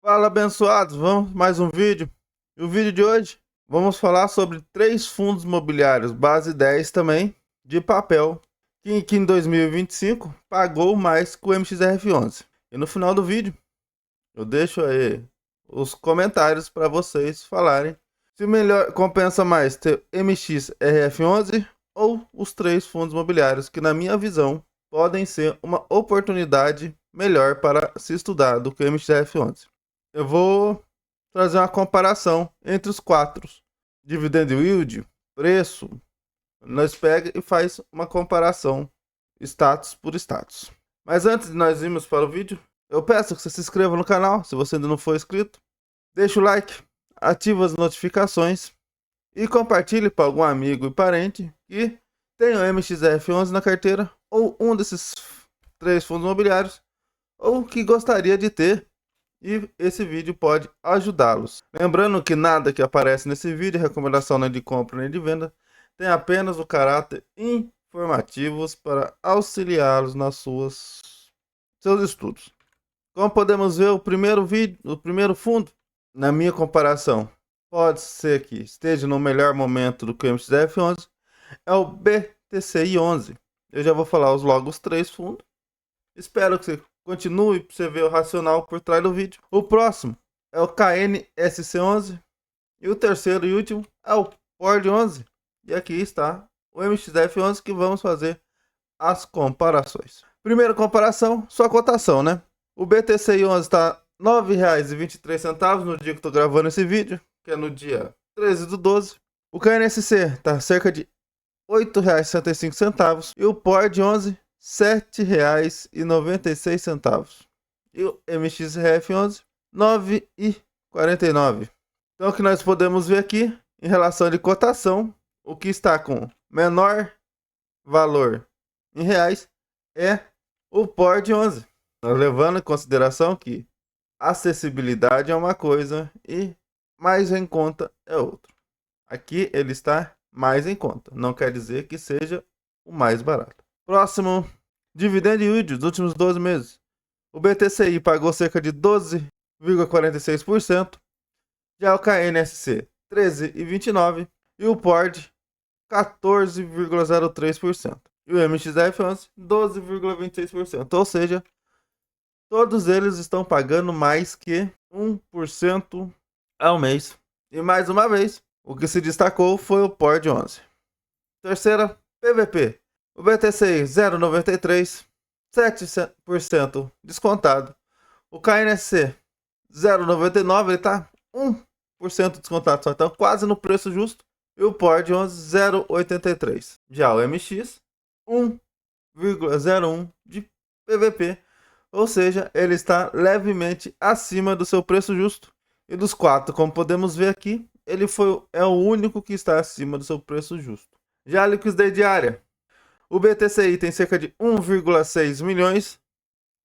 Fala, abençoados, vamos mais um vídeo. E o vídeo de hoje vamos falar sobre três fundos imobiliários base 10 também de papel que em 2025 pagou mais que o MXRF11. E no final do vídeo eu deixo aí os comentários para vocês falarem se melhor compensa mais ter MXRF11 ou os três fundos imobiliários que, na minha visão, podem ser uma oportunidade melhor para se estudar do que o MXRF11. Eu vou trazer uma comparação entre os quatro. Dividend yield, preço. Nós pega e faz uma comparação status por status. Mas antes de nós irmos para o vídeo, eu peço que você se inscreva no canal, se você ainda não for inscrito. Deixa o like, ativa as notificações e compartilhe para algum amigo e parente que tenha o MXRF11 na carteira, ou um desses três fundos imobiliários, ou que gostaria de ter. E esse vídeo pode ajudá-los. Lembrando que nada que aparece nesse vídeo é recomendação nem de compra nem de venda, tem apenas o caráter informativos para auxiliá-los nas seus estudos. Como podemos ver, o primeiro fundo, na minha comparação, pode ser que esteja no melhor momento do que o MXRF11, é o BTCI11. Eu já vou falar logo os três fundos. Espero que você continue para você ver o racional por trás do vídeo. O próximo é o KNSC11. E o terceiro e último é o PORD11. E aqui está o MXRF11 que vamos fazer as comparações. Primeira comparação, só a cotação, né? O BTCI11 está R$ 9,23 no dia que estou gravando esse vídeo, que é no dia 13/12. O KNSC está cerca de R$ 8,65 e o PORD11 R$ 7,96. E o MXRF11 R$ 9,49. Então o que nós podemos ver aqui em relação de cotação, o que está com menor valor em reais é o PORD11. Levando em consideração que acessibilidade é uma coisa e mais em conta é outra. Aqui ele está mais em conta, não quer dizer que seja o mais barato. Próximo, dividend yield dos últimos 12 meses. O BTCI pagou cerca de 12,46%, já o KNSC 13,29% e o PORD 14,03%. E o MXRF11 12,26%, ou seja, todos eles estão pagando mais que 1% ao mês. E mais uma vez, o que se destacou foi o PORD11. Terceira, PVP. O BTCI 0,93, 7% descontado. O KNSC 0,99, ele está 1% descontado, só está quase no preço justo. E o PORD11 0,83. Já o MX 1,01 de PVP. Ou seja, ele está levemente acima do seu preço justo. E dos quatro, como podemos ver aqui, ele é o único que está acima do seu preço justo. Já a liquidez diária. O BTCI tem cerca de 1,6 milhões.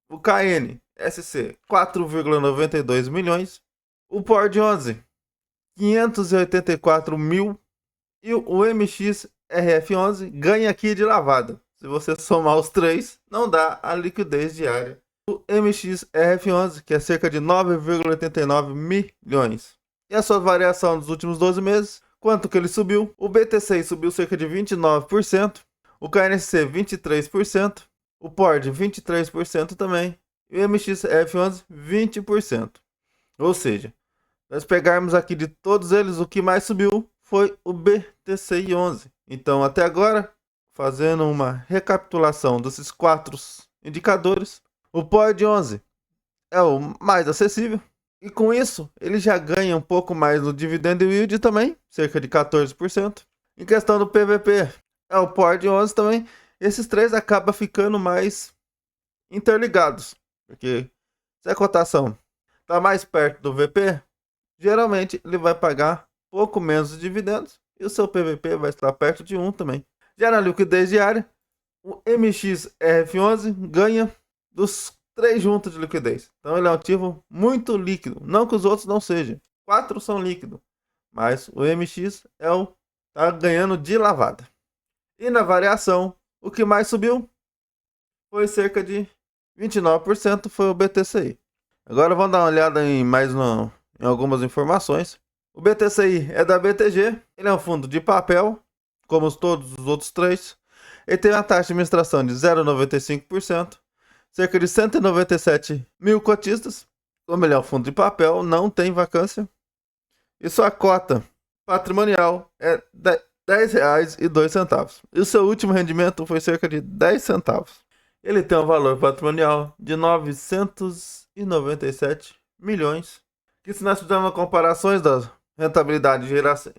O KNSC 4,92 milhões. O PORD11 584 mil. E o MXRF11 ganha aqui de lavada. Se você somar os três, não dá a liquidez diária. O MXRF11, que é cerca de 9,89 milhões. E a sua variação dos últimos 12 meses, quanto que ele subiu? O BTCI subiu cerca de 29%, o KNSC 23%, o PORD 23% também, e o MXRF11 20%. Ou seja, nós pegarmos aqui de todos eles, o que mais subiu foi o BTCI11. Então, até agora, fazendo uma recapitulação desses quatro indicadores, o PORD11 é o mais acessível. E com isso, ele já ganha um pouco mais no dividend yield também, cerca de 14%. Em questão do PVP, é o PORD11 também. Esses três acabam ficando mais interligados. Porque se a cotação está mais perto do VP, geralmente ele vai pagar pouco menos de dividendos. E o seu PVP vai estar perto de 1 também. Já na liquidez diária, o MXRF11 ganha dos três juntos de liquidez. Então ele é um ativo muito líquido. Não que os outros não sejam. 4 são líquidos. Mas o MX tá ganhando de lavada. E na variação, o que mais subiu foi cerca de 29%, foi o BTCI. Agora vamos dar uma olhada em algumas informações. O BTCI é da BTG, ele é um fundo de papel, como todos os outros três. Ele tem uma taxa de administração de 0,95%, cerca de 197 mil cotistas. Como ele é um fundo de papel, não tem vacância. E sua cota patrimonial é R$ 10,02. E o seu último rendimento foi cerca de 10 centavos. Ele tem um valor patrimonial de 997 milhões. Que se nós fizermos comparações da rentabilidade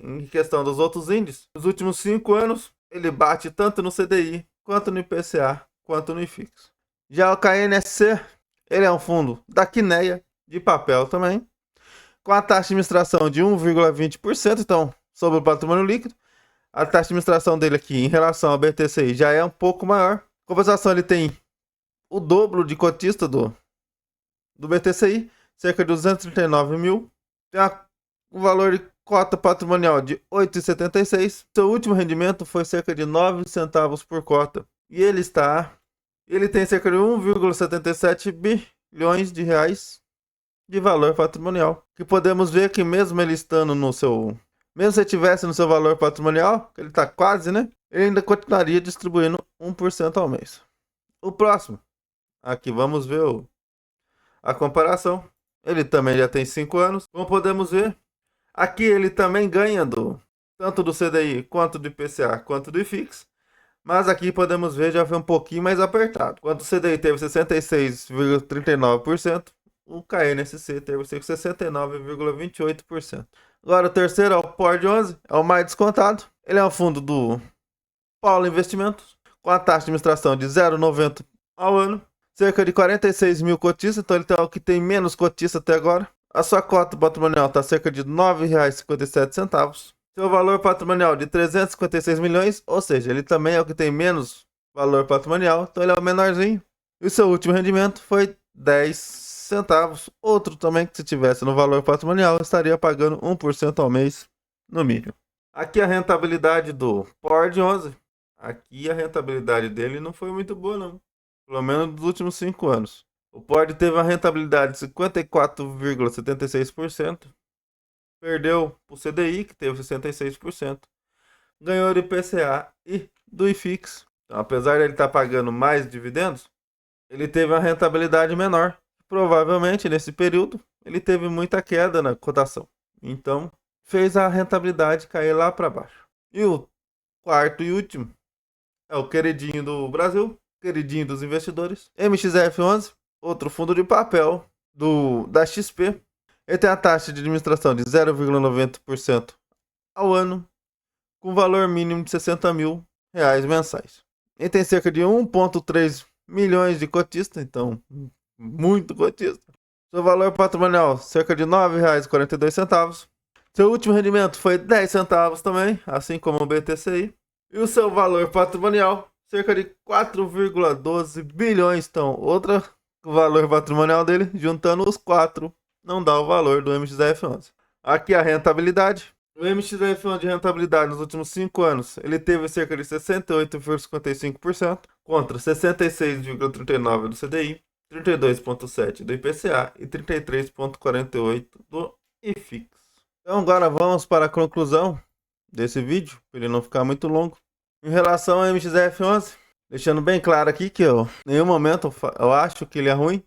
em questão dos outros índices, nos últimos 5 anos, ele bate tanto no CDI, quanto no IPCA, quanto no IFIX. Já o KNSC, ele é um fundo da Quineia, de papel também, com a taxa de administração de 1,20%, então, sobre o patrimônio líquido. A taxa de administração dele aqui, em relação ao BTCI, já é um pouco maior. Em compensação, ele tem o dobro de cotista do BTCI, cerca de 239 mil. Tem um valor de cota patrimonial de 8,76. Seu último rendimento foi cerca de 9 centavos por cota. E ele tem cerca de 1,77 bilhões de reais de valor patrimonial. Que podemos ver que mesmo ele estando mesmo se ele tivesse no seu valor patrimonial, que ele está quase, né? Ele ainda continuaria distribuindo 1% ao mês. O próximo. Aqui vamos ver a comparação. Ele também já tem 5 anos. Como podemos ver, aqui ele também ganha tanto do CDI, quanto do IPCA, quanto do IFIX. Mas aqui podemos ver, já foi um pouquinho mais apertado. Enquanto o CDI teve 66,39%, o KNSC teve 69,28%. Agora o terceiro é o POR 11, é o mais descontado. Ele é um fundo do Polo Investimentos, com a taxa de administração de 0,90 ao ano. Cerca de 46 mil cotistas, então ele é o que tem menos cotista até agora. A sua cota patrimonial está cerca de R$ 9,57. Seu valor patrimonial de 356 milhões, ou seja, ele também é o que tem menos valor patrimonial, então ele é o menorzinho. E o seu último rendimento foi 10 centavos. Outro também que se tivesse no valor patrimonial estaria pagando 1% ao mês no mínimo. Aqui a rentabilidade do POR 11. Aqui a rentabilidade dele não foi muito boa não. Pelo menos nos últimos 5 anos. O POR teve uma rentabilidade de 54,76%. Perdeu o CDI, que teve 66%. Ganhou do IPCA e do IFIX. Então, apesar de ele estar pagando mais dividendos, ele teve uma rentabilidade menor. Provavelmente, nesse período, ele teve muita queda na cotação. Então, fez a rentabilidade cair lá para baixo. E o quarto e último é o queridinho do Brasil, queridinho dos investidores, MXF11, outro fundo de papel da XP. Ele tem a taxa de administração de 0,90% ao ano, com valor mínimo de 60 mil reais mensais. Ele tem cerca de 1,3 milhões de cotistas, então muito cotista. Seu valor patrimonial, cerca de R$ 9,42. Seu último rendimento foi 10 centavos também, assim como o BTCI. E o seu valor patrimonial, cerca de 4,12 bilhões. Então, outro valor patrimonial dele, juntando os 4, não dá o valor do MXF11. Aqui a rentabilidade. O MXF11 de rentabilidade nos últimos 5 anos, ele teve cerca de 68,55% contra 66,39% do CDI, 32,7% do IPCA e 33,48% do IFIX. Então agora vamos para a conclusão desse vídeo, para ele não ficar muito longo. Em relação ao MXF11, deixando bem claro aqui que em nenhum momento eu acho que ele é ruim.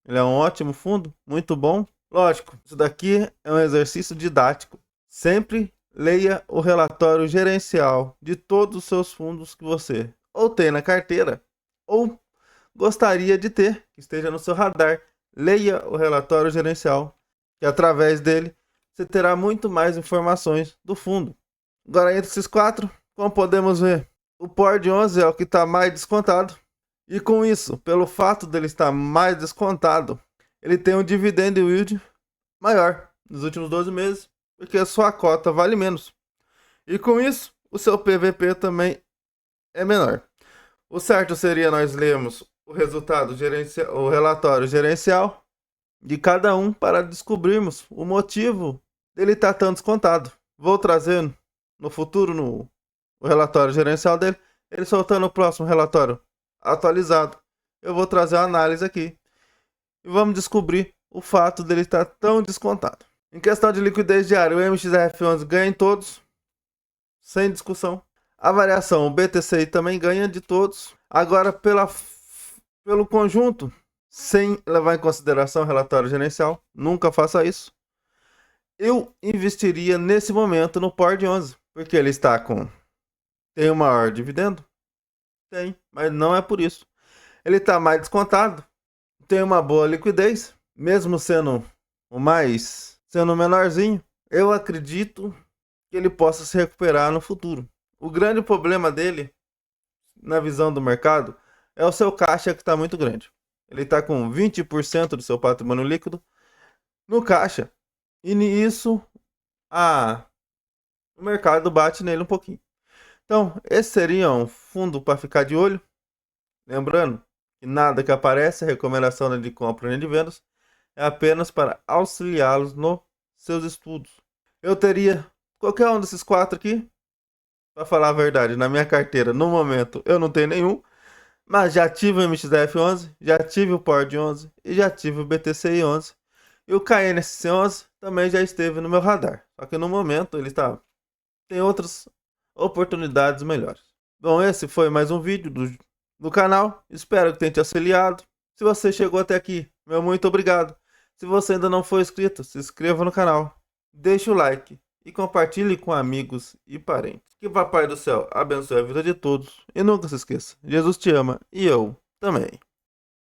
Ele é um ótimo fundo, muito bom. Lógico, isso daqui é um exercício didático. Sempre leia o relatório gerencial de todos os seus fundos que você ou tem na carteira ou gostaria de ter, que esteja no seu radar. Leia o relatório gerencial, que através dele você terá muito mais informações do fundo. Agora, entre esses 4, como podemos ver, o POR 11 é o que está mais descontado. E com isso, pelo fato dele estar mais descontado, ele tem um dividend yield maior nos últimos 12 meses, porque a sua cota vale menos. E com isso, o seu PVP também é menor. O certo seria nós lermos o relatório gerencial de cada um para descobrirmos o motivo dele estar tão descontado. Vou trazer no futuro o relatório gerencial dele. Ele soltando o próximo relatório atualizado, eu vou trazer a análise aqui e vamos descobrir o fato dele estar tão descontado. Em questão de liquidez diária, o MXRF11 ganha em todos, sem discussão. A variação, o BTCI também ganha de todos. Agora, pelo conjunto, sem levar em consideração o relatório gerencial, nunca faça isso. Eu investiria nesse momento no PORD 11, porque ele está com... Tem o maior dividendo? Tem, mas não é por isso. Ele está mais descontado, tem uma boa liquidez, mesmo sendo sendo menorzinho. Eu acredito que ele possa se recuperar no futuro. O grande problema dele, na visão do mercado, é o seu caixa que está muito grande. Ele está com 20% do seu patrimônio líquido no caixa. E nisso, o mercado bate nele um pouquinho. Então, esse seria um fundo para ficar de olho. Lembrando que nada que aparece, a recomendação de compra nem de vendas, é apenas para auxiliá-los nos seus estudos. Eu teria qualquer um desses 4 aqui. Para falar a verdade, na minha carteira, no momento, eu não tenho nenhum. Mas já tive o MXF11, já tive o PORD 11 e já tive o BTCI 11. E o KNSC 11 também já esteve no meu radar. Só que no momento ele tem outras oportunidades melhores. Bom, esse foi mais um vídeo do canal. Espero que tenha te auxiliado. Se você chegou até aqui, meu muito obrigado. Se você ainda não for inscrito, se inscreva no canal. Deixe o like e compartilhe com amigos e parentes. Que o Papai do Céu abençoe a vida de todos. E nunca se esqueça, Jesus te ama e eu também.